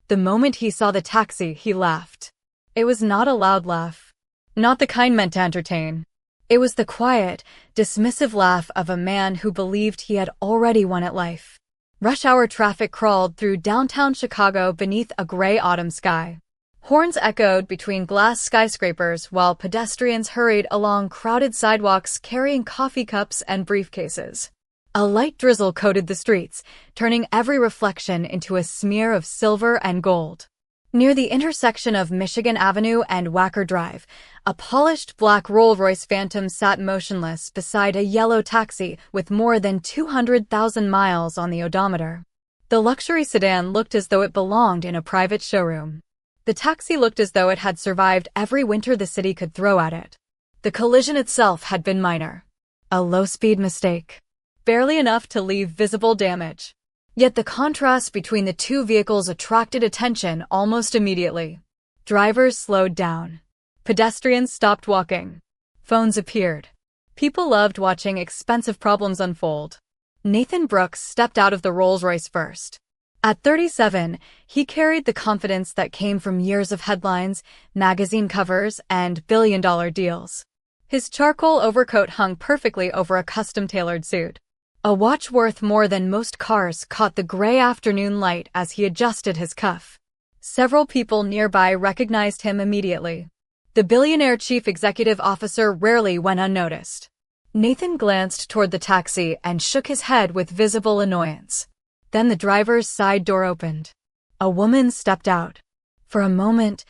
The moment he saw the taxi, he laughed. It was not a loud laugh. Not the kind meant to entertain. It was the quiet, dismissive laugh of a man who believed he had already won at life. Rush hour traffic crawled through downtown Chicago beneath a gray autumn sky. Horns echoed between glass skyscrapers while pedestrians hurried along crowded sidewalks carrying coffee cups and briefcases. A light drizzle coated the streets, turning every reflection into a smear of silver and gold. Near the intersection of Michigan Avenue and Wacker Drive, a polished black Rolls-Royce Phantom sat motionless beside a yellow taxi with more than 200,000 miles on the odometer. The luxury sedan looked as though it belonged in a private showroom. The taxi looked as though it had survived every winter the city could throw at it. The collision itself had been minor. A low-speed mistake. Barely enough to leave visible damage. Yet the contrast between the two vehicles attracted attention almost immediately. Drivers slowed down. Pedestrians stopped walking. Phones appeared. People loved watching expensive problems unfold. Nathan Brooks stepped out of the Rolls-Royce first. At 37, he carried the confidence that came from years of headlines, magazine covers, and billion-dollar deals. His charcoal overcoat hung perfectly over a custom-tailored suit. A watch worth more than most cars caught the gray afternoon light as he adjusted his cuff. Several people nearby recognized him immediately. The billionaire chief executive officer rarely went unnoticed. Nathan glanced toward the taxi and shook his head with visible annoyance. Then the driver's side door opened. A woman stepped out. For a moment,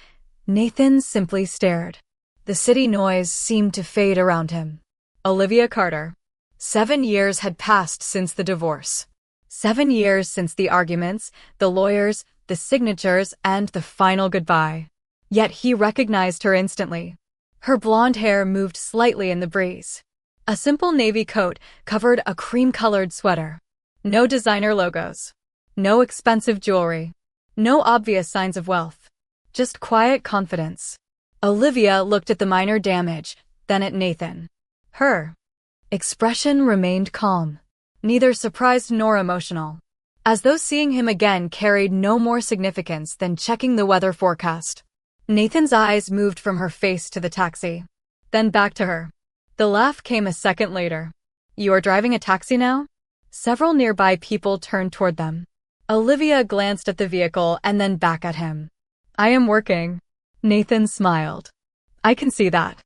Nathan simply stared. The city noise seemed to fade around him. Olivia Carter. 7 years had passed since the divorce. 7 years since the arguments, the lawyers, the signatures, and the final goodbye. Yet he recognized her instantly. Her blonde hair moved slightly in the breeze. A simple navy coat covered a cream-colored sweater. No designer logos. No expensive jewelry. No obvious signs of wealth. Just quiet confidence. Olivia looked at the minor damage, then at Nathan. Her expression remained calm, neither surprised nor emotional, as though seeing him again carried no more significance than checking the weather forecast. Nathan's eyes moved from her face to the taxi, then back to her. The laugh came a second later. You are driving a taxi now? Several nearby people turned toward them. Olivia glanced at the vehicle and then back at him. I am working. Nathan smiled. I can see that.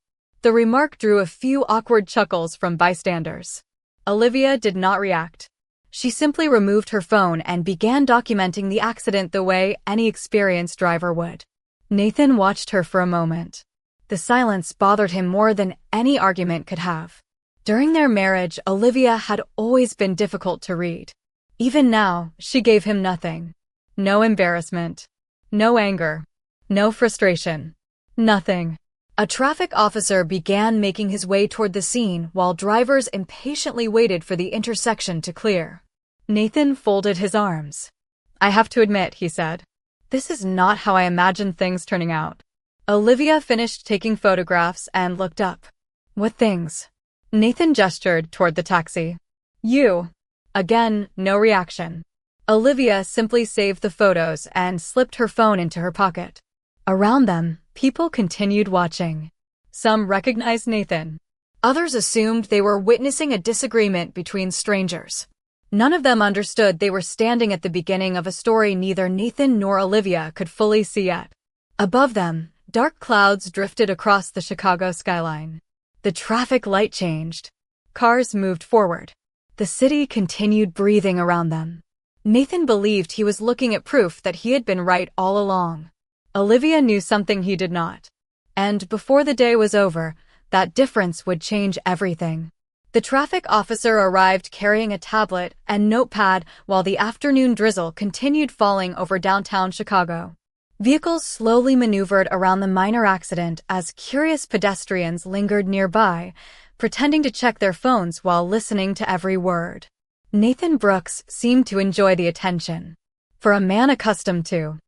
The remark drew a few awkward chuckles from bystanders. Olivia did not react. She simply removed her phone and began documenting the accident the way any experienced driver would. Nathan watched her for a moment. The silence bothered him more than any argument could have. During their marriage, Olivia had always been difficult to read. Even now, she gave him nothing. No embarrassment. No anger. No frustration. Nothing. A traffic officer began making his way toward the scene while drivers impatiently waited for the intersection to clear. Nathan folded his arms. I have to admit, he said, this is not how I imagined things turning out. Olivia finished taking photographs and looked up. What things? Nathan gestured toward the taxi. You. Again, no reaction. Olivia simply saved the photos and slipped her phone into her pocket. Around them, people continued watching. Some recognized Nathan. Others assumed they were witnessing a disagreement between strangers. None of them understood they were standing at the beginning of a story neither Nathan nor Olivia could fully see yet. Above them, dark clouds drifted across the Chicago skyline. The traffic light changed. Cars moved forward. The city continued breathing around them. Nathan believed he was looking at proof that he had been right all along. Olivia knew something he did not. And before the day was over, that difference would change everything. The traffic officer arrived carrying a tablet and notepad while the afternoon drizzle continued falling over downtown Chicago. Vehicles slowly maneuvered around the minor accident as curious pedestrians lingered nearby, pretending to check their phones while listening to every word. Nathan Brooks seemed to enjoy the attention. For a man accustomed to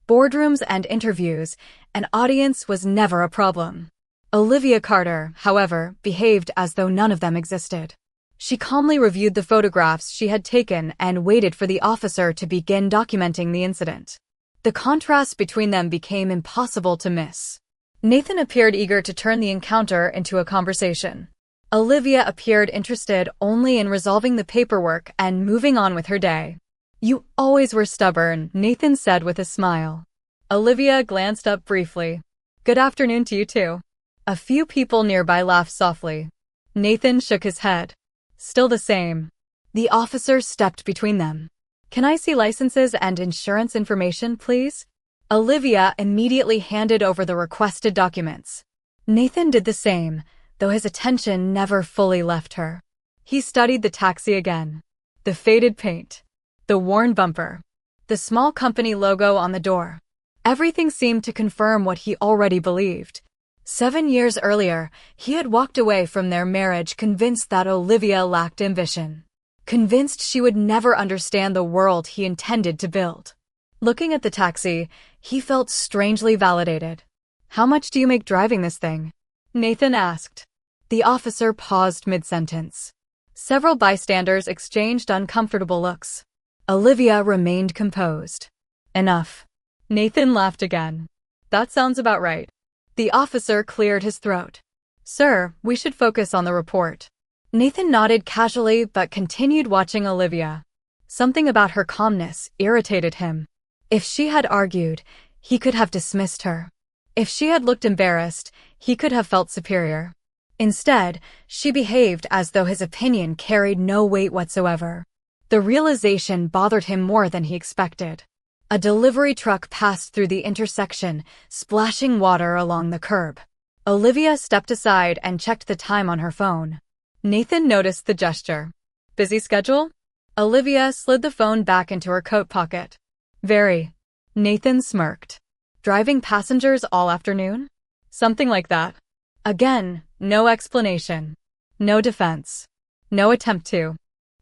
boardrooms and interviews, an audience was never a problem. Olivia Carter, however, behaved as though none of them existed. She calmly reviewed the photographs she had taken and waited for the officer to begin documenting the incident. The contrast between them became impossible to miss. Nathan appeared eager to turn the encounter into a conversation. Olivia appeared interested only in resolving the paperwork and moving on with her day. "You always were stubborn," Nathan said with a smile. Olivia glanced up briefly. "Good afternoon to you too." A few people nearby laughed softly. Nathan shook his head. "Still the same." The officer stepped between them. "Can I see licenses and insurance information, please?" Olivia immediately handed over the requested documents. Nathan did the same, though his attention never fully left her. He studied the taxi again. The faded paint. The worn bumper. The small company logo on the door. Everything seemed to confirm what he already believed. 7 years earlier, he had walked away from their marriage convinced that Olivia lacked ambition. Convinced she would never understand the world he intended to build. Looking at the taxi, he felt strangely validated. "How much do you make driving this thing?" Nathan asked. The officer paused mid-sentence. Several bystanders exchanged uncomfortable looks. Olivia remained composed. "Enough." Nathan laughed again. "That sounds about right." The officer cleared his throat. "Sir, we should focus on the report." Nathan nodded casually but continued watching Olivia. Something about her calmness irritated him. If she had argued, he could have dismissed her. If she had looked embarrassed, he could have felt superior. Instead, she behaved as though his opinion carried no weight whatsoever. The realization bothered him more than he expected. A delivery truck passed through the intersection, splashing water along the curb. Olivia stepped aside and checked the time on her phone. Nathan noticed the gesture. "Busy schedule?" Olivia slid the phone back into her coat pocket. "Very." Nathan smirked. "Driving passengers all afternoon?" "Something like that." Again, no explanation. No defense. No attempt to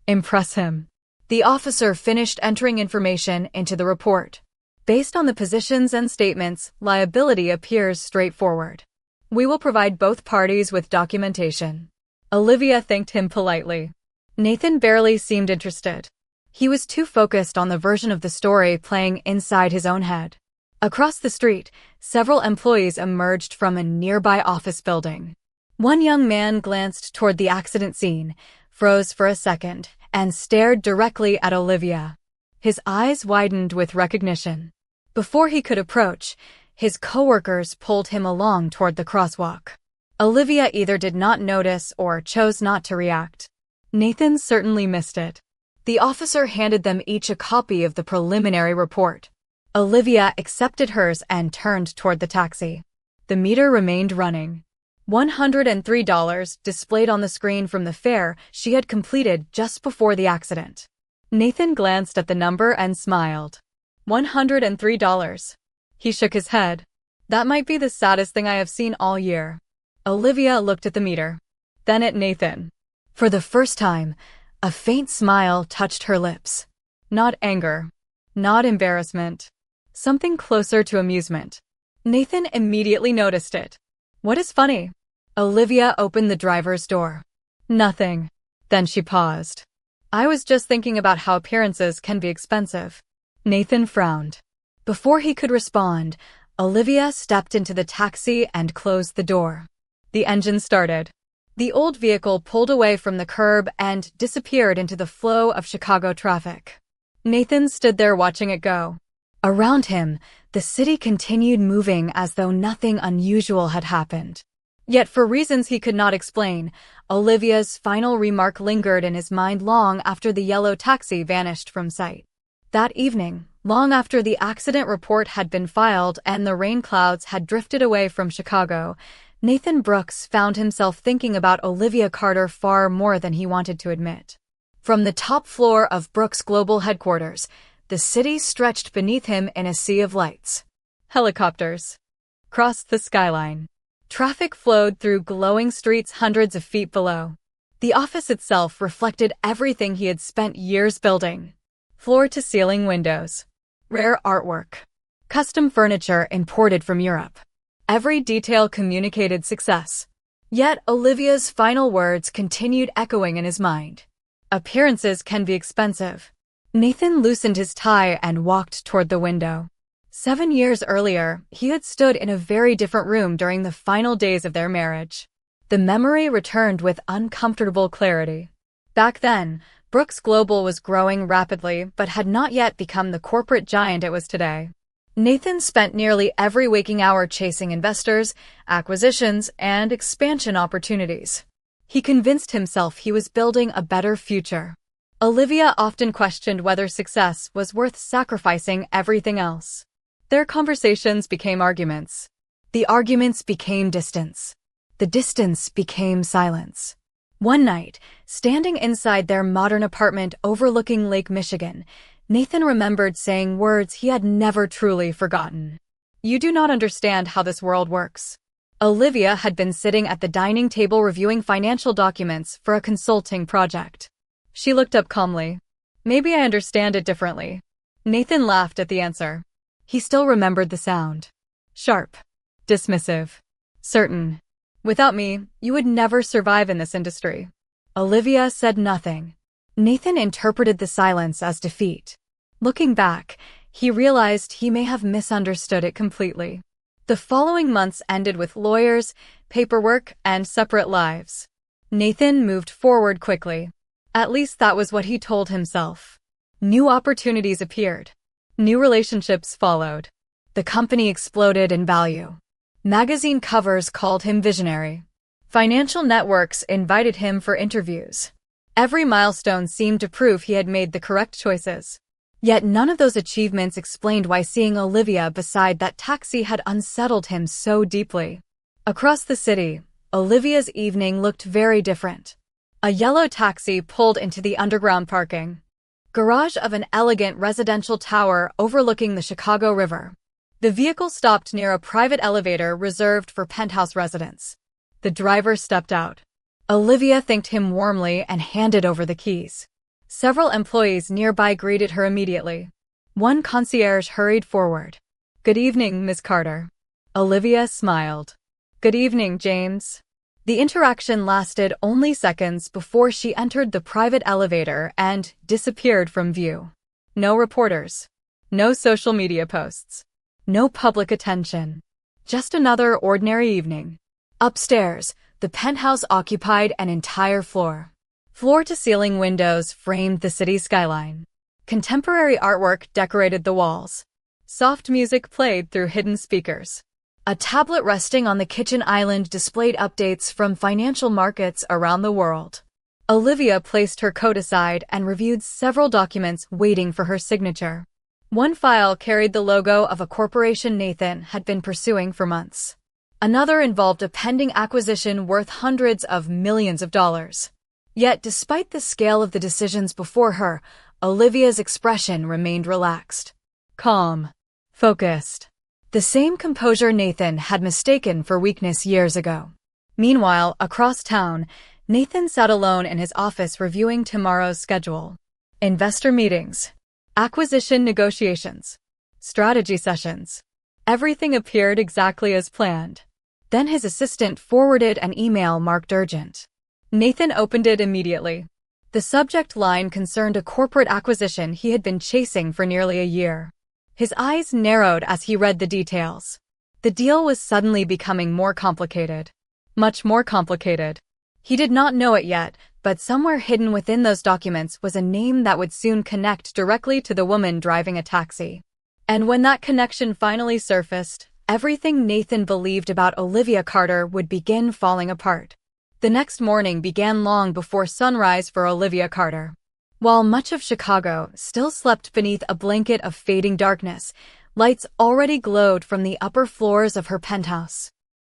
impress him. The officer finished entering information into the report. Based on the positions and statements, liability appears straightforward. "We will provide both parties with documentation." Olivia thanked him politely. Nathan barely seemed interested. He was too focused on the version of the story playing inside his own head. Across the street, several employees emerged from a nearby office building. One young man glanced toward the accident scene, froze for a second, and stared directly at Olivia. His eyes widened with recognition. Before he could approach, his coworkers pulled him along toward the crosswalk. Olivia either did not notice or chose not to react. Nathan certainly missed it. The officer handed them each a copy of the preliminary report. Olivia accepted hers and turned toward the taxi. The meter remained running. $103 displayed on the screen from the fare she had completed just before the accident. Nathan glanced at the number and smiled. $103. He shook his head. "That might be the saddest thing I have seen all year." Olivia looked at the meter. Then at Nathan. For the first time, a faint smile touched her lips. Not anger. Not embarrassment. Something closer to amusement. Nathan immediately noticed it. "What is funny?" Olivia opened the driver's door. "Nothing." Then she paused. "I was just thinking about how appearances can be expensive." Nathan frowned. Before he could respond, Olivia stepped into the taxi and closed the door. The engine started. The old vehicle pulled away from the curb and disappeared into the flow of Chicago traffic. Nathan stood there watching it go. Around him, the city continued moving as though nothing unusual had happened. Yet for reasons he could not explain, Olivia's final remark lingered in his mind long after the yellow taxi vanished from sight. That evening, long after the accident report had been filed and the rain clouds had drifted away from Chicago, Nathan Brooks found himself thinking about Olivia Carter far more than he wanted to admit. From the top floor of Brooks' global headquarters, the city stretched beneath him in a sea of lights. Helicopters crossed the skyline. Traffic flowed through glowing streets hundreds of feet below. The office itself reflected everything he had spent years building. Floor-to-ceiling windows. Rare artwork. Custom furniture imported from Europe. Every detail communicated success. Yet Olivia's final words continued echoing in his mind. Appearances can be expensive. Nathan loosened his tie and walked toward the window. 7 years earlier, he had stood in a very different room during the final days of their marriage. The memory returned with uncomfortable clarity. Back then, Brooks Global was growing rapidly but had not yet become the corporate giant it was today. Nathan spent nearly every waking hour chasing investors, acquisitions, and expansion opportunities. He convinced himself he was building a better future. Olivia often questioned whether success was worth sacrificing everything else. Their conversations became arguments. The arguments became distance. The distance became silence. One night, standing inside their modern apartment overlooking Lake Michigan, Nathan remembered saying words he had never truly forgotten. "You do not understand how this world works." Olivia had been sitting at the dining table reviewing financial documents for a consulting project. She looked up calmly. "Maybe I understand it differently." Nathan laughed at the answer. He still remembered the sound. Sharp. Dismissive. Certain. "Without me, you would never survive in this industry." Olivia said nothing. Nathan interpreted the silence as defeat. Looking back, he realized he may have misunderstood it completely. The following months ended with lawyers, paperwork, and separate lives. Nathan moved forward quickly. At least that was what he told himself. New opportunities appeared. New relationships followed. The company exploded in value. Magazine covers called him visionary. Financial networks invited him for interviews. Every milestone seemed to prove he had made the correct choices. Yet none of those achievements explained why seeing Olivia beside that taxi had unsettled him so deeply. Across the city, Olivia's evening looked very different. A yellow taxi pulled into the underground parking garage of an elegant residential tower overlooking the Chicago River. The vehicle stopped near a private elevator reserved for penthouse residents. The driver stepped out. Olivia thanked him warmly and handed over the keys. Several employees nearby greeted her immediately. One concierge hurried forward. "Good evening, Miss Carter." Olivia smiled. "Good evening, James." The interaction lasted only seconds before she entered the private elevator and disappeared from view. No reporters. No social media posts. No public attention. Just another ordinary evening. Upstairs, the penthouse occupied an entire floor. Floor-to-ceiling windows framed the city skyline. Contemporary artwork decorated the walls. Soft music played through hidden speakers. A tablet resting on the kitchen island displayed updates from financial markets around the world. Olivia placed her coat aside and reviewed several documents waiting for her signature. One file carried the logo of a corporation Nathan had been pursuing for months. Another involved a pending acquisition worth hundreds of millions of dollars. Yet, despite the scale of the decisions before her, Olivia's expression remained relaxed. Calm. Focused. The same composure Nathan had mistaken for weakness years ago. Meanwhile, across town, Nathan sat alone in his office reviewing tomorrow's schedule. Investor meetings. Acquisition negotiations. Strategy sessions. Everything appeared exactly as planned. Then his assistant forwarded an email marked urgent. Nathan opened it immediately. The subject line concerned a corporate acquisition he had been chasing for nearly a year. His eyes narrowed as he read the details. The deal was suddenly becoming more complicated. Much more complicated. He did not know it yet, but somewhere hidden within those documents was a name that would soon connect directly to the woman driving a taxi. And when that connection finally surfaced, everything Nathan believed about Olivia Carter would begin falling apart. The next morning began long before sunrise for Olivia Carter. While much of Chicago still slept beneath a blanket of fading darkness, lights already glowed from the upper floors of her penthouse.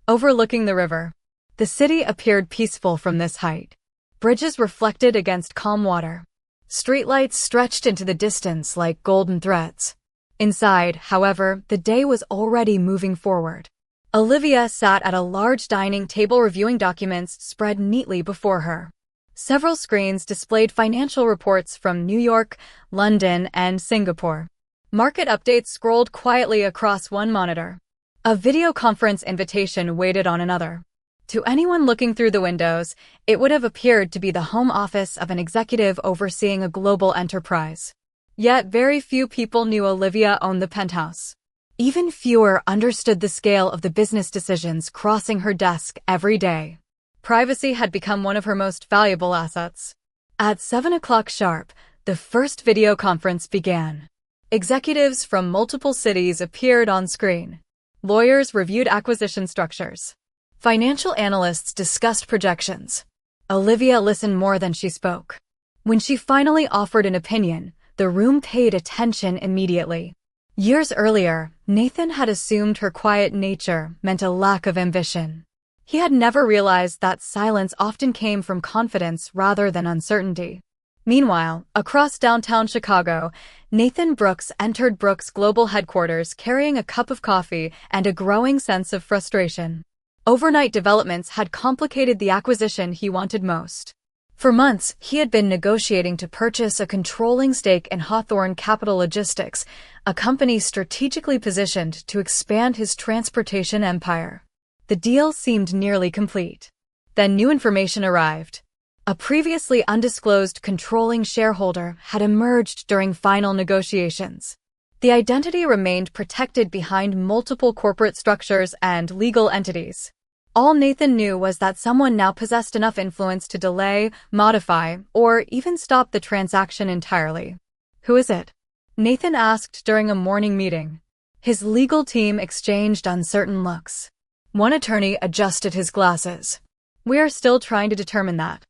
Overlooking the river, the city appeared peaceful from this height. Bridges reflected against calm water. Streetlights stretched into the distance like golden threads. Inside, however, the day was already moving forward. Olivia sat at a large dining table reviewing documents spread neatly before her. Several screens displayed financial reports from New York, London, and Singapore. Market updates scrolled quietly across one monitor. A video conference invitation waited on another. To anyone looking through the windows, it would have appeared to be the home office of an executive overseeing a global enterprise. Yet very few people knew Olivia owned the penthouse. Even fewer understood the scale of the business decisions crossing her desk every day. Privacy had become one of her most valuable assets. At 7 o'clock sharp, the first video conference began. Executives from multiple cities appeared on screen. Lawyers reviewed acquisition structures. Financial analysts discussed projections. Olivia listened more than she spoke. When she finally offered an opinion, the room paid attention immediately. Years earlier, Nathan had assumed her quiet nature meant a lack of ambition. He had never realized that silence often came from confidence rather than uncertainty. Meanwhile, across downtown Chicago, Nathan Brooks entered Brooks' global headquarters carrying a cup of coffee and a growing sense of frustration. Overnight developments had complicated the acquisition he wanted most. For months, he had been negotiating to purchase a controlling stake in Hawthorne Capital Logistics, a company strategically positioned to expand his transportation empire. The deal seemed nearly complete. Then new information arrived. A previously undisclosed controlling shareholder had emerged during final negotiations. The identity remained protected behind multiple corporate structures and legal entities. All Nathan knew was that someone now possessed enough influence to delay, modify, or even stop the transaction entirely. Who is it? Nathan asked during a morning meeting. His legal team exchanged uncertain looks. One attorney adjusted his glasses. We are still trying to determine that.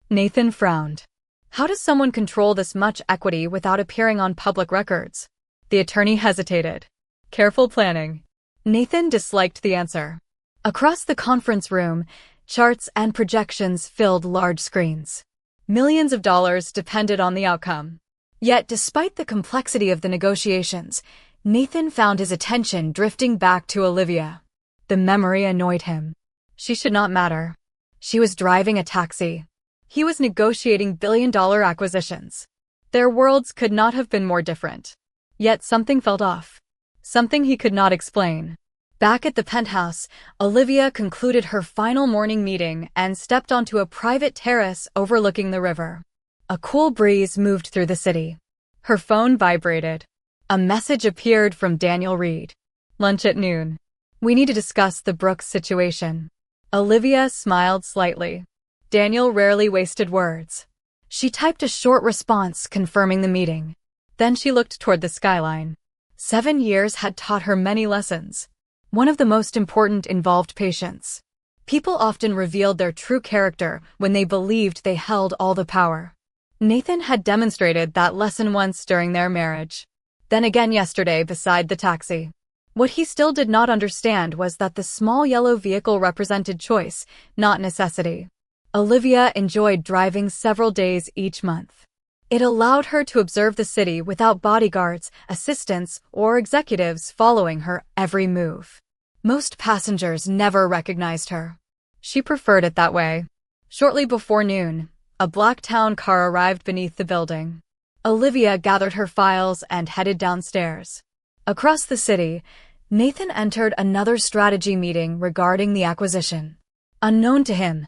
Nathan frowned. How does someone control this much equity without appearing on public records? The attorney hesitated. Careful planning. Nathan disliked the answer. Across the conference room, charts and projections filled large screens. Millions of dollars depended on the outcome. Yet, despite the complexity of the negotiations, Nathan found his attention drifting back to Olivia. The memory annoyed him. She should not matter. She was driving a taxi. He was negotiating billion-dollar acquisitions. Their worlds could not have been more different. Yet something felt off. Something he could not explain. Back at the penthouse, Olivia concluded her final morning meeting and stepped onto a private terrace overlooking the river. A cool breeze moved through the city. Her phone vibrated. A message appeared from Daniel Reed. Lunch at noon. We need to discuss the Brooks situation. Olivia smiled slightly. Daniel rarely wasted words. She typed a short response confirming the meeting. Then she looked toward the skyline. 7 years had taught her many lessons. One of the most important involved patience. People often revealed their true character when they believed they held all the power. Nathan had demonstrated that lesson once during their marriage. Then again yesterday beside the taxi. What he still did not understand was that the small yellow vehicle represented choice, not necessity. Olivia enjoyed driving several days each month. It allowed her to observe the city without bodyguards, assistants, or executives following her every move. Most passengers never recognized her. She preferred it that way. Shortly before noon, a black town car arrived beneath the building. Olivia gathered her files and headed downstairs. Across the city, Nathan entered another strategy meeting regarding the acquisition. Unknown to him,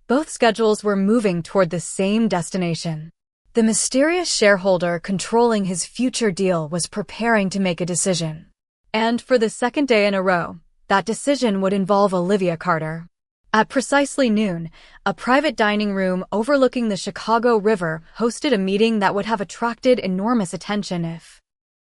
both schedules were moving toward the same destination. The mysterious shareholder controlling his future deal was preparing to make a decision. And for the second day in a row, that decision would involve Olivia Carter. At precisely noon, a private dining room overlooking the Chicago River hosted a meeting that would have attracted enormous attention if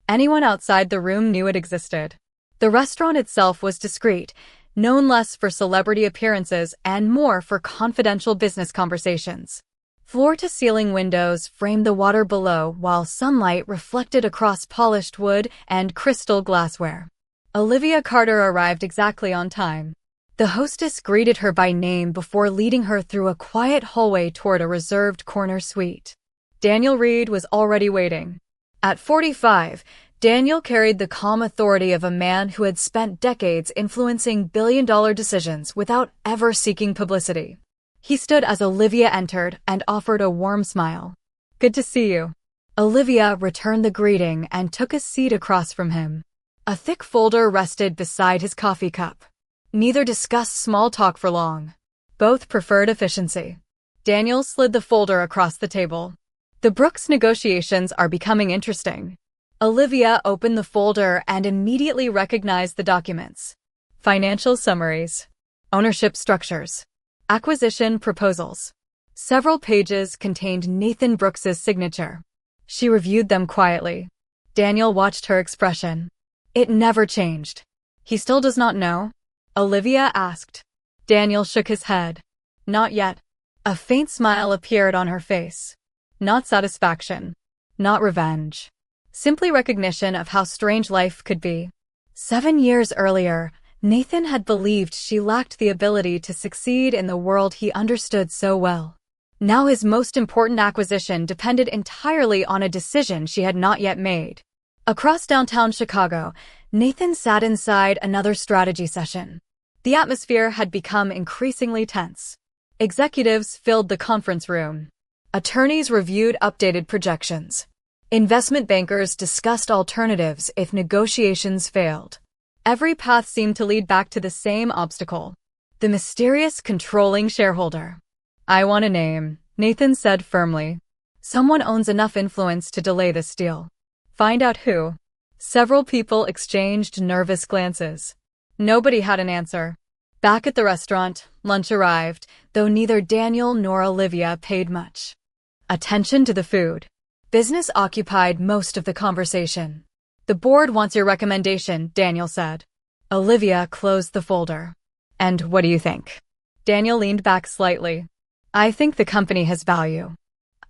anyone outside the room knew it existed. The restaurant itself was discreet, known less for celebrity appearances and more for confidential business conversations. Floor-to-ceiling windows framed the water below while sunlight reflected across polished wood and crystal glassware. Olivia Carter arrived exactly on time. The hostess greeted her by name before leading her through a quiet hallway toward a reserved corner suite. Daniel Reed was already waiting. At 45, Daniel carried the calm authority of a man who had spent decades influencing billion-dollar decisions without ever seeking publicity. He stood as Olivia entered and offered a warm smile. Good to see you. Olivia returned the greeting and took a seat across from him. A thick folder rested beside his coffee cup. Neither discussed small talk for long. Both preferred efficiency. Daniel slid the folder across the table. The Brooks negotiations are becoming interesting. Olivia opened the folder and immediately recognized the documents. Financial summaries, ownership structures, acquisition proposals. Several pages contained Nathan Brooks's signature. She reviewed them quietly. Daniel watched her expression. It never changed. He still does not know? Olivia asked. Daniel shook his head. Not yet. A faint smile appeared on her face. Not satisfaction. Not revenge. Simply recognition of how strange life could be. 7 years earlier, Nathan had believed she lacked the ability to succeed in the world he understood so well. Now his most important acquisition depended entirely on a decision she had not yet made. Across downtown Chicago, Nathan sat inside another strategy session. The atmosphere had become increasingly tense. Executives filled the conference room. Attorneys reviewed updated projections. Investment bankers discussed alternatives if negotiations failed. Every path seemed to lead back to the same obstacle. The mysterious controlling shareholder. I want a name, Nathan said firmly. Someone owns enough influence to delay this deal. Find out who. Several people exchanged nervous glances. Nobody had an answer. Back at the restaurant, lunch arrived, though neither Daniel nor Olivia paid much attention to the food. Business occupied most of the conversation. The board wants your recommendation, Daniel said. Olivia closed the folder. And what do you think? Daniel leaned back slightly. I think the company has value.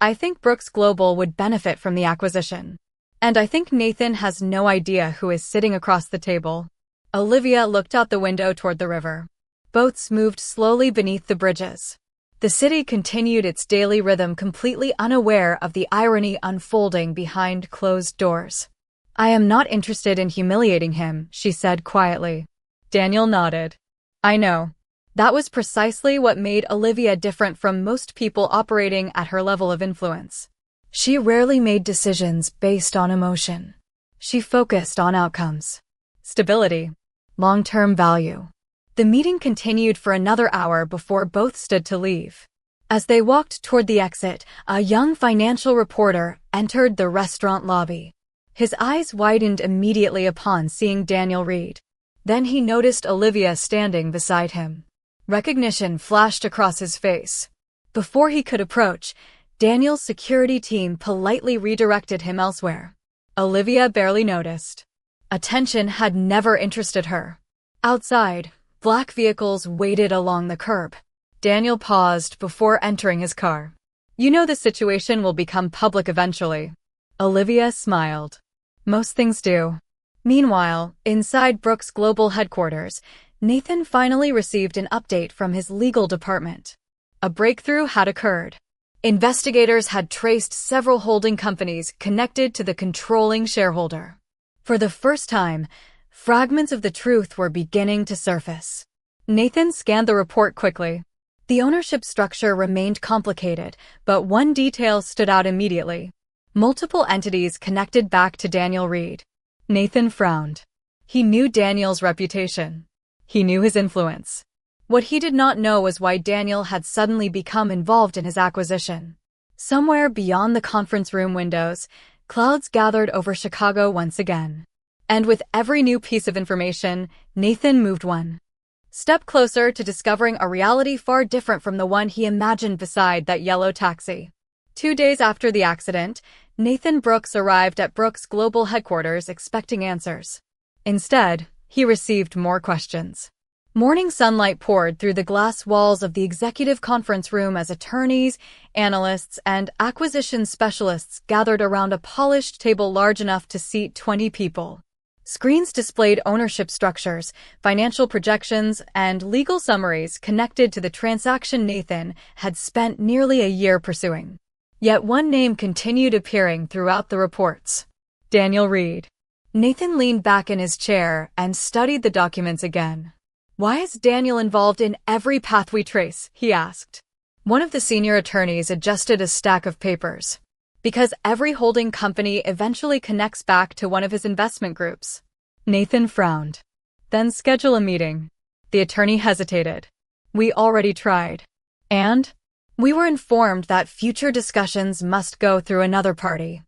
I think Brooks Global would benefit from the acquisition. And I think Nathan has no idea who is sitting across the table. Olivia looked out the window toward the river. Boats moved slowly beneath the bridges. The city continued its daily rhythm, completely unaware of the irony unfolding behind closed doors. I am not interested in humiliating him, she said quietly. Daniel nodded. I know. That was precisely what made Olivia different from most people operating at her level of influence. She rarely made decisions based on emotion. She focused on outcomes. Stability. Long-term value. The meeting continued for another hour before both stood to leave. As they walked toward the exit, a young financial reporter entered the restaurant lobby. His eyes widened immediately upon seeing Daniel Reed. Then he noticed Olivia standing beside him. Recognition flashed across his face. Before he could approach, Daniel's security team politely redirected him elsewhere. Olivia barely noticed. Attention had never interested her. Outside, black vehicles waited along the curb. Daniel paused before entering his car. You know the situation will become public eventually. Olivia smiled. Most things do. Meanwhile, inside Brooks Global headquarters, Nathan finally received an update from his legal department. A breakthrough had occurred. Investigators had traced several holding companies connected to the controlling shareholder. For the first time, fragments of the truth were beginning to surface. Nathan scanned the report quickly. The ownership structure remained complicated, but one detail stood out immediately. Multiple entities connected back to Daniel Reed. Nathan frowned. He knew Daniel's reputation. He knew his influence. What he did not know was why Daniel had suddenly become involved in his acquisition. Somewhere beyond the conference room windows, clouds gathered over Chicago once again. And with every new piece of information, Nathan moved one step closer to discovering a reality far different from the one he imagined beside that yellow taxi. 2 days after the accident, Nathan Brooks arrived at Brooks Global headquarters expecting answers. Instead, he received more questions. Morning sunlight poured through the glass walls of the executive conference room as attorneys, analysts, and acquisition specialists gathered around a polished table large enough to seat 20 people. Screens displayed ownership structures, financial projections, and legal summaries connected to the transaction Nathan had spent nearly a year pursuing. Yet one name continued appearing throughout the reports. Daniel Reed. Nathan leaned back in his chair and studied the documents again. Why is Daniel involved in every path we trace? He asked. One of the senior attorneys adjusted a stack of papers. Because every holding company eventually connects back to one of his investment groups. Nathan frowned. Then schedule a meeting. The attorney hesitated. We already tried. And? We were informed that future discussions must go through another party.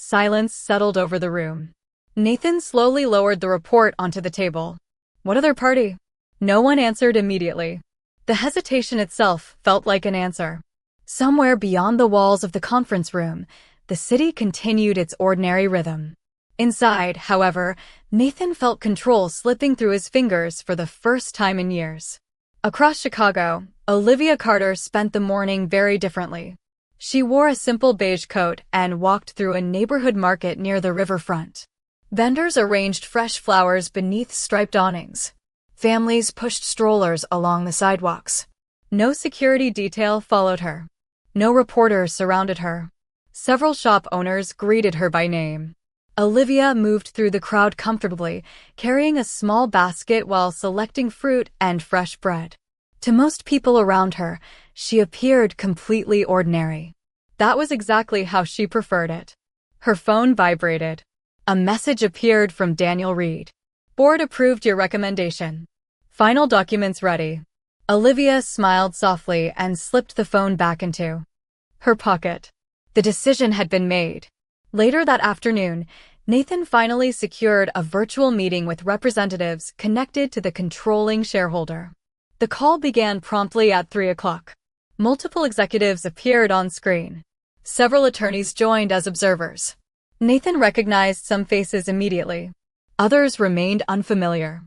Silence settled over the room. Nathan slowly lowered the report onto the table. What other party? No one answered immediately. The hesitation itself felt like an answer. Somewhere beyond the walls of the conference room, the city continued its ordinary rhythm. Inside, however, Nathan felt control slipping through his fingers for the first time in years. Across Chicago, Olivia Carter spent the morning very differently. She wore a simple beige coat and walked through a neighborhood market near the riverfront. Vendors arranged fresh flowers beneath striped awnings. Families pushed strollers along the sidewalks. No security detail followed her. No reporters surrounded her. Several shop owners greeted her by name. Olivia moved through the crowd comfortably, carrying a small basket while selecting fruit and fresh bread. To most people around her, she appeared completely ordinary. That was exactly how she preferred it. Her phone vibrated. A message appeared from Daniel Reed. Board approved your recommendation. Final documents ready. Olivia smiled softly and slipped the phone back into her pocket. The decision had been made. Later that afternoon, Nathan finally secured a virtual meeting with representatives connected to the controlling shareholder. The call began promptly at 3 o'clock. Multiple executives appeared on screen. Several attorneys joined as observers. Nathan recognized some faces immediately. Others remained unfamiliar.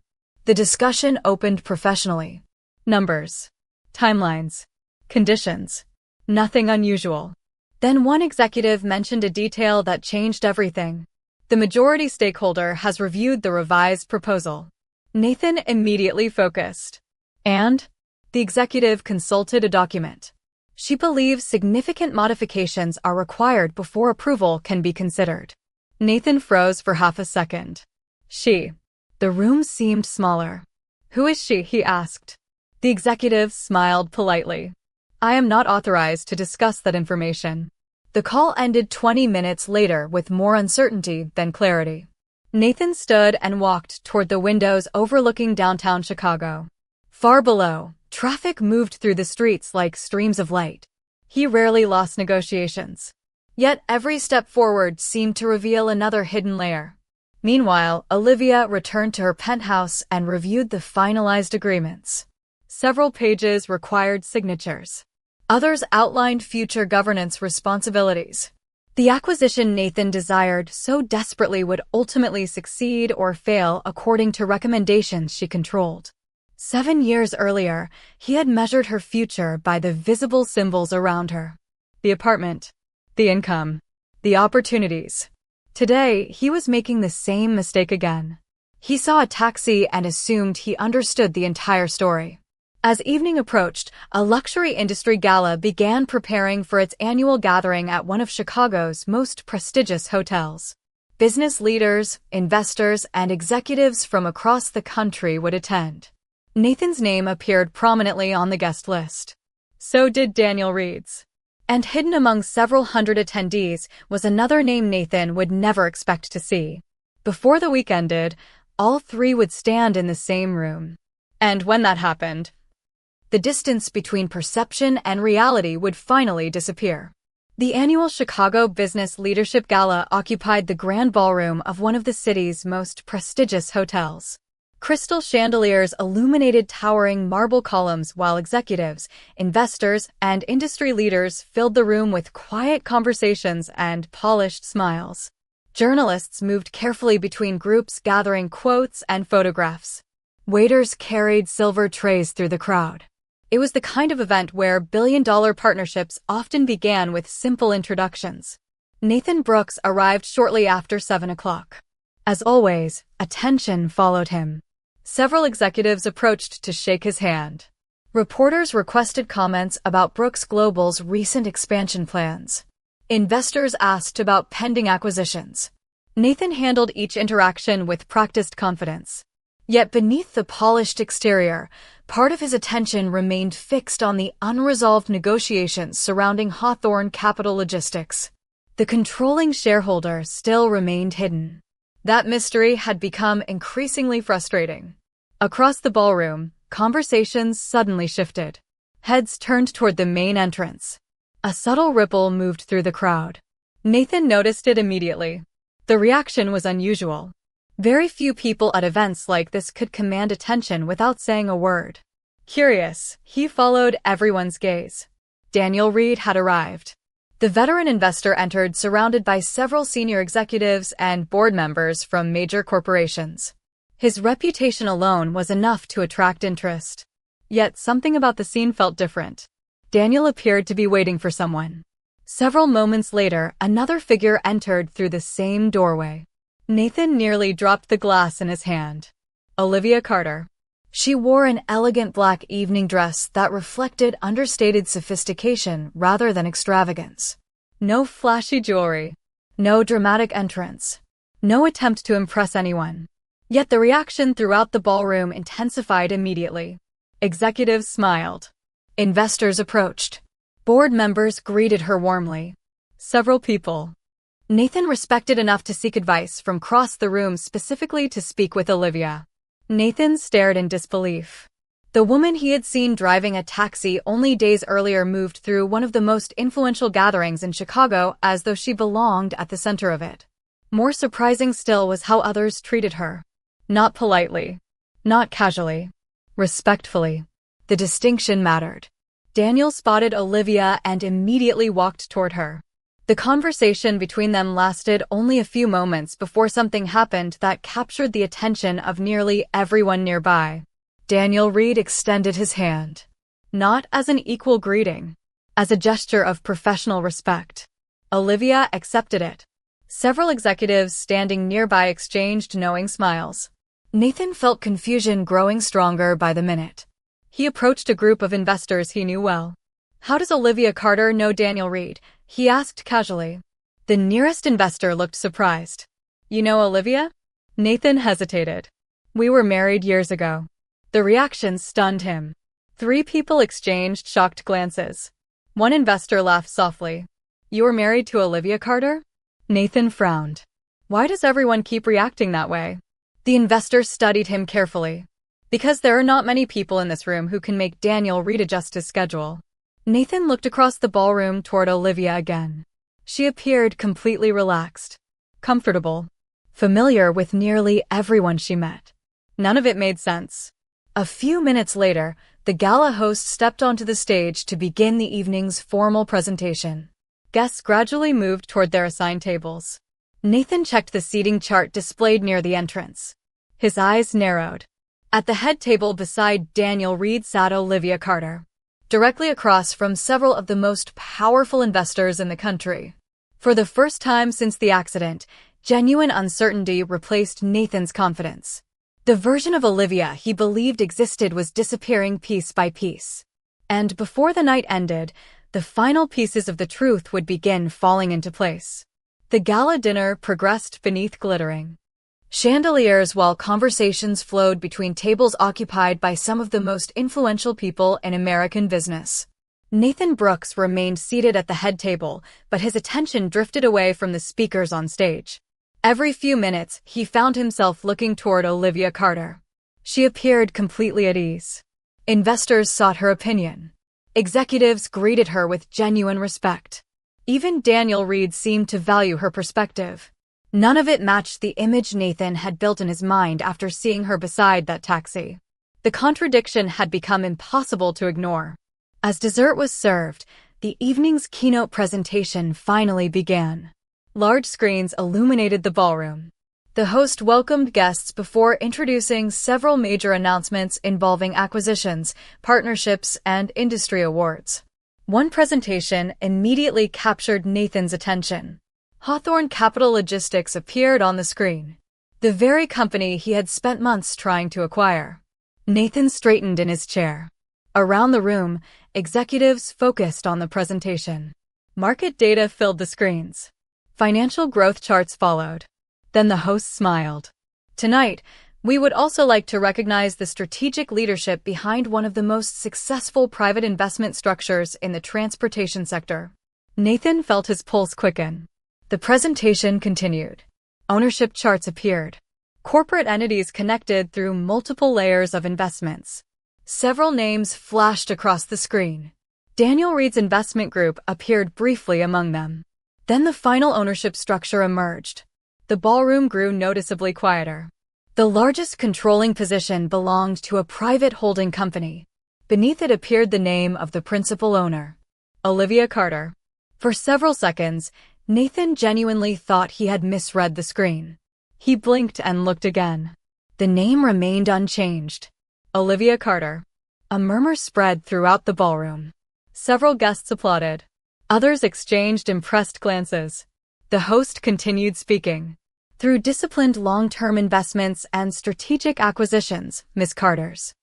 The discussion opened professionally. Numbers, timelines, conditions. Nothing unusual. Then one executive mentioned a detail that changed everything. The majority stakeholder has reviewed the revised proposal. Nathan immediately focused. And? The executive consulted a document. She believes significant modifications are required before approval can be considered. Nathan froze for half a second. She. The room seemed smaller. Who is she? He asked. The executive smiled politely. I am not authorized to discuss that information. The call ended 20 minutes later with more uncertainty than clarity. Nathan stood and walked toward the windows overlooking downtown Chicago. Far below, traffic moved through the streets like streams of light. He rarely lost negotiations. Yet every step forward seemed to reveal another hidden layer. Meanwhile, Olivia returned to her penthouse and reviewed the finalized agreements. Several pages required signatures. Others outlined future governance responsibilities. The acquisition Nathan desired so desperately would ultimately succeed or fail according to recommendations she controlled. 7 years earlier, he had measured her future by the visible symbols around her. The apartment, the income, the opportunities. Today, he was making the same mistake again. He saw a taxi and assumed he understood the entire story. As evening approached, a luxury industry gala began preparing for its annual gathering at one of Chicago's most prestigious hotels. Business leaders, investors, and executives from across the country would attend. Nathan's name appeared prominently on the guest list. So did Daniel Reed's. And hidden among several hundred attendees was another name Nathan would never expect to see. Before the week ended, all three would stand in the same room. And when that happened, the distance between perception and reality would finally disappear. The annual Chicago Business Leadership Gala occupied the grand ballroom of one of the city's most prestigious hotels. Crystal chandeliers illuminated towering marble columns while executives, investors, and industry leaders filled the room with quiet conversations and polished smiles. Journalists moved carefully between groups gathering quotes and photographs. Waiters carried silver trays through the crowd. It was the kind of event where billion-dollar partnerships often began with simple introductions. Nathan Brooks arrived shortly after 7 o'clock. As always, attention followed him. Several executives approached to shake his hand. Reporters requested comments about Brooks Global's recent expansion plans. Investors asked about pending acquisitions. Nathan handled each interaction with practiced confidence. Yet beneath the polished exterior, part of his attention remained fixed on the unresolved negotiations surrounding Hawthorne Capital Logistics. The controlling shareholder still remained hidden. That mystery had become increasingly frustrating. Across the ballroom, conversations suddenly shifted. Heads turned toward the main entrance. A subtle ripple moved through the crowd. Nathan noticed it immediately. The reaction was unusual. Very few people at events like this could command attention without saying a word. Curious, he followed everyone's gaze. Daniel Reed had arrived. The veteran investor entered surrounded by several senior executives and board members from major corporations. His reputation alone was enough to attract interest. Yet something about the scene felt different. Daniel appeared to be waiting for someone. Several moments later, another figure entered through the same doorway. Nathan nearly dropped the glass in his hand. Olivia Carter. She wore an elegant black evening dress that reflected understated sophistication rather than extravagance. No flashy jewelry. No dramatic entrance. No attempt to impress anyone. Yet the reaction throughout the ballroom intensified immediately. Executives smiled. Investors approached. Board members greeted her warmly. Several people. Nathan respected enough to seek advice from across the room specifically to speak with Olivia. Nathan stared in disbelief. The woman he had seen driving a taxi only days earlier moved through one of the most influential gatherings in Chicago as though she belonged at the center of it. More surprising still was how others treated her. Not politely. Not casually. Respectfully. The distinction mattered. Daniel spotted Olivia and immediately walked toward her. The conversation between them lasted only a few moments before something happened that captured the attention of nearly everyone nearby. Daniel Reed extended his hand. Not as an equal greeting. As a gesture of professional respect. Olivia accepted it. Several executives standing nearby exchanged knowing smiles. Nathan felt confusion growing stronger by the minute. He approached a group of investors he knew well. "How does Olivia Carter know Daniel Reed?" he asked casually. The nearest investor looked surprised. "You know Olivia?" Nathan hesitated. "We were married years ago." The reaction stunned him. 3 people exchanged shocked glances. One investor laughed softly. "You were married to Olivia Carter?" Nathan frowned. "Why does everyone keep reacting that way?" The investor studied him carefully. "Because there are not many people in this room who can make Daniel Reed adjust his schedule." Nathan looked across the ballroom toward Olivia again. She appeared completely relaxed. Comfortable. Familiar with nearly everyone she met. None of it made sense. A few minutes later, the gala host stepped onto the stage to begin the evening's formal presentation. Guests gradually moved toward their assigned tables. Nathan checked the seating chart displayed near the entrance. His eyes narrowed. At the head table beside Daniel Reed sat Olivia Carter, directly across from several of the most powerful investors in the country. For the first time since the accident, genuine uncertainty replaced Nathan's confidence. The version of Olivia he believed existed was disappearing piece by piece. And before the night ended, the final pieces of the truth would begin falling into place. The gala dinner progressed beneath glittering chandeliers while conversations flowed between tables occupied by some of the most influential people in American business. Nathan Brooks remained seated at the head table, but his attention drifted away from the speakers on stage. Every few minutes, he found himself looking toward Olivia Carter. She appeared completely at ease. Investors sought her opinion. Executives greeted her with genuine respect. Even Daniel Reed seemed to value her perspective. None of it matched the image Nathan had built in his mind after seeing her beside that taxi. The contradiction had become impossible to ignore. As dessert was served, the evening's keynote presentation finally began. Large screens illuminated the ballroom. The host welcomed guests before introducing several major announcements involving acquisitions, partnerships, and industry awards. One presentation immediately captured Nathan's attention. Hawthorne Capital Logistics appeared on the screen. The very company he had spent months trying to acquire. Nathan straightened in his chair. Around the room, executives focused on the presentation. Market data filled the screens. Financial growth charts followed. Then the host smiled. "Tonight, we would also like to recognize the strategic leadership behind one of the most successful private investment structures in the transportation sector." Nathan felt his pulse quicken. The presentation continued. Ownership charts appeared. Corporate entities connected through multiple layers of investments. Several names flashed across the screen. Daniel Reed's investment group appeared briefly among them. Then the final ownership structure emerged. The ballroom grew noticeably quieter. The largest controlling position belonged to a private holding company. Beneath it appeared the name of the principal owner, Olivia Carter. For several seconds, Nathan genuinely thought he had misread the screen. He blinked and looked again. The name remained unchanged. Olivia Carter. A murmur spread throughout the ballroom. Several guests applauded. Others exchanged impressed glances. The host continued speaking. Through disciplined long-term investments and strategic acquisitions, Ms. Carter's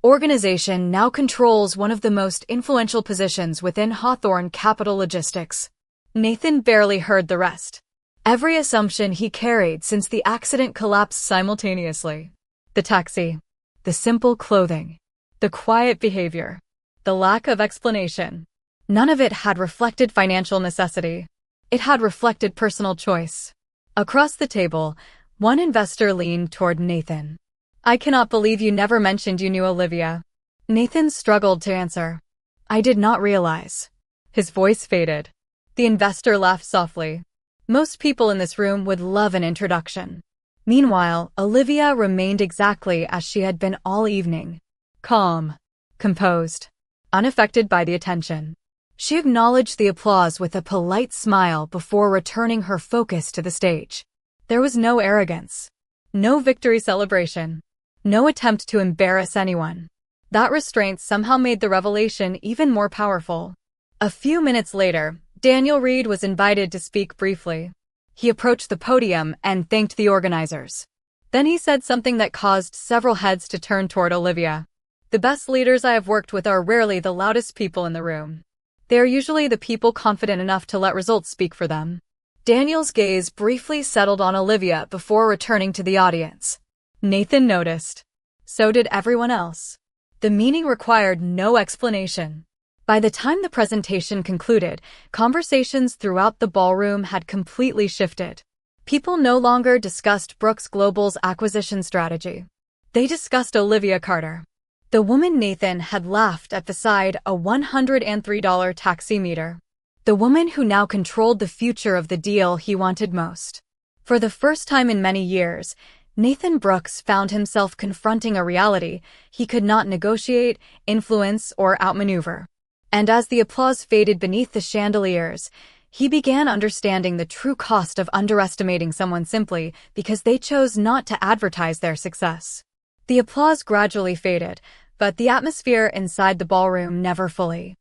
organization now controls one of the most influential positions within Hawthorne Capital Logistics. Nathan barely heard the rest. Every assumption he carried since the accident collapsed simultaneously. The taxi, the simple clothing, the quiet behavior, the lack of explanation. None of it had reflected financial necessity. It had reflected personal choice. Across the table, one investor leaned toward Nathan. "I cannot believe you never mentioned you knew Olivia." Nathan struggled to answer. "I did not realize." His voice faded. The investor laughed softly. Most people in this room would love an introduction. Meanwhile, Olivia remained exactly as she had been all evening. Calm, composed, unaffected by the attention. She acknowledged the applause with a polite smile before returning her focus to the stage. There was no arrogance, no victory celebration, no attempt to embarrass anyone. That restraint somehow made the revelation even more powerful. A few minutes later, Daniel Reed was invited to speak briefly. He approached the podium and thanked the organizers. Then he said something that caused several heads to turn toward Olivia. "The best leaders I have worked with are rarely the loudest people in the room. They are usually the people confident enough to let results speak for them." Daniel's gaze briefly settled on Olivia before returning to the audience. Nathan noticed. So did everyone else. The meaning required no explanation. By the time the presentation concluded, conversations throughout the ballroom had completely shifted. People no longer discussed Brooks Global's acquisition strategy. They discussed Olivia Carter. The woman Nathan had laughed at beside a $103 taximeter. The woman who now controlled the future of the deal he wanted most. For the first time in many years, Nathan Brooks found himself confronting a reality he could not negotiate, influence, or outmaneuver. And as the applause faded beneath the chandeliers, he began understanding the true cost of underestimating someone simply because they chose not to advertise their success. The applause gradually faded, but the atmosphere inside the ballroom never fully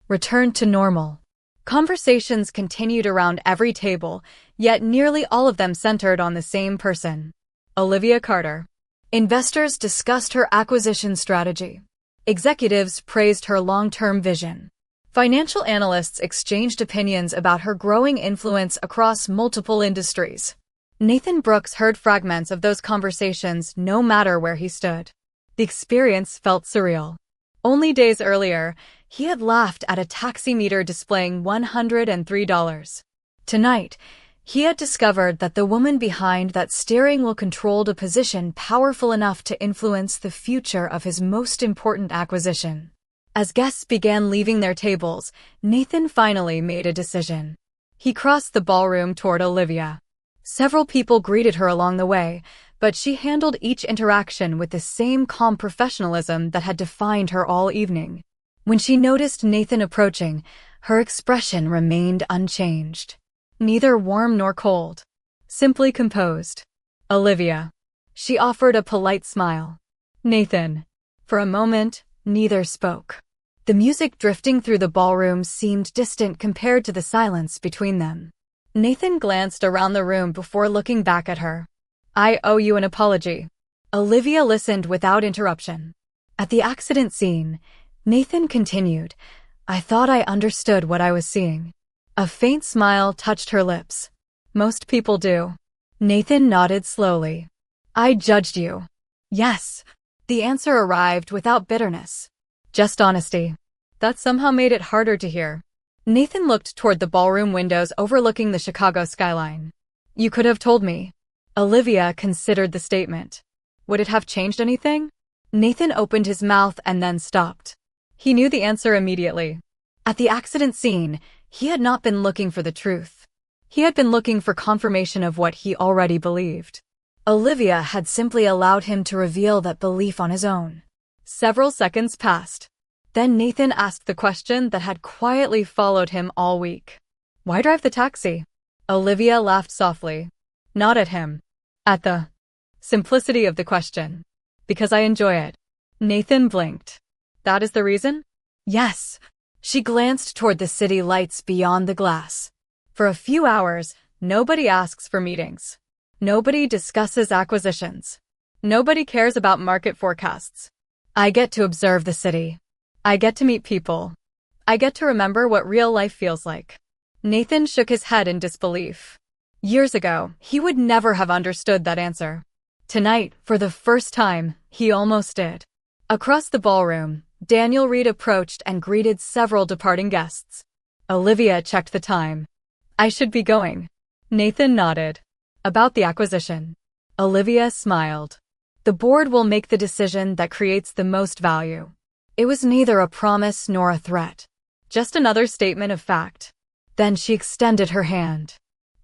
returned to normal. Conversations continued around every table, yet nearly all of them centered on the same person, Olivia Carter. Investors discussed her acquisition strategy. Executives praised her long-term vision. Financial analysts exchanged opinions about her growing influence across multiple industries. Nathan Brooks heard fragments of those conversations no matter where he stood. The experience felt surreal. Only days earlier, he had laughed at a taximeter displaying $103. Tonight, he had discovered that the woman behind that steering wheel controlled a position powerful enough to influence the future of his most important acquisition. As guests began leaving their tables, Nathan finally made a decision. He crossed the ballroom toward Olivia. Several people greeted her along the way, but she handled each interaction with the same calm professionalism that had defined her all evening. When she noticed Nathan approaching, her expression remained unchanged. Neither warm nor cold. Simply composed. "Olivia." She offered a polite smile. "Nathan." For a moment, neither spoke. The music drifting through the ballroom seemed distant compared to the silence between them. Nathan glanced around the room before looking back at her. "I owe you an apology." Olivia listened without interruption. At the accident scene, Nathan continued, "I thought I understood what I was seeing." A faint smile touched her lips. "Most people do." Nathan nodded slowly. "I judged you." "Yes." The answer arrived without bitterness. Just honesty. That somehow made it harder to hear. Nathan looked toward the ballroom windows overlooking the Chicago skyline. "You could have told me." Olivia considered the statement. Would it have changed anything? Nathan opened his mouth and then stopped. He knew the answer immediately. At the accident scene, he had not been looking for the truth. He had been looking for confirmation of what he already believed. Olivia had simply allowed him to reveal that belief on his own. Several seconds passed. Then Nathan asked the question that had quietly followed him all week. Why drive the taxi? Olivia laughed softly. Not at him. At the simplicity of the question. Because I enjoy it. Nathan blinked. That is the reason? Yes. She glanced toward the city lights beyond the glass. For a few hours, nobody asks for meetings. Nobody discusses acquisitions. Nobody cares about market forecasts. I get to observe the city. I get to meet people. I get to remember what real life feels like. Nathan shook his head in disbelief. Years ago, he would never have understood that answer. Tonight, for the first time, he almost did. Across the ballroom, Daniel Reed approached and greeted several departing guests. Olivia checked the time. I should be going. Nathan nodded. About the acquisition. Olivia smiled. The board will make the decision that creates the most value. It was neither a promise nor a threat. Just another statement of fact. Then she extended her hand.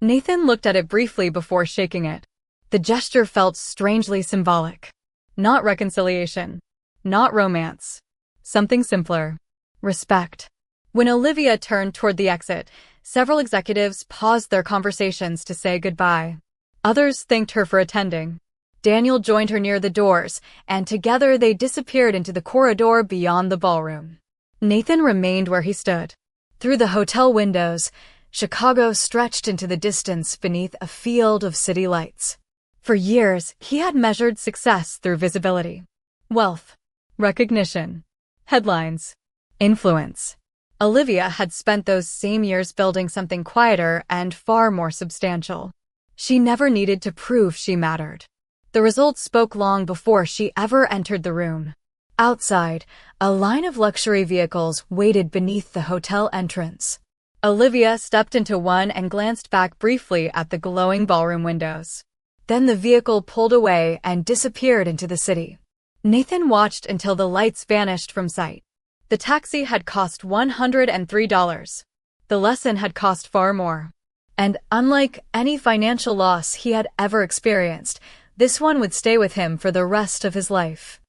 Nathan looked at it briefly before shaking it. The gesture felt strangely symbolic. Not reconciliation. Not romance. Something simpler. Respect. When Olivia turned toward the exit, several executives paused their conversations to say goodbye. Others thanked her for attending. Daniel joined her near the doors, and together they disappeared into the corridor beyond the ballroom. Nathan remained where he stood. Through the hotel windows, Chicago stretched into the distance beneath a field of city lights. For years, he had measured success through visibility, wealth, recognition, headlines, influence. Olivia had spent those same years building something quieter and far more substantial. She never needed to prove she mattered. The results spoke long before she ever entered the room. Outside, a line of luxury vehicles waited beneath the hotel entrance. Olivia stepped into one and glanced back briefly at the glowing ballroom windows. Then the vehicle pulled away and disappeared into the city. Nathan watched until the lights vanished from sight. The taxi had cost $103. The lesson had cost far more. And unlike any financial loss he had ever experienced, this one would stay with him for the rest of his life.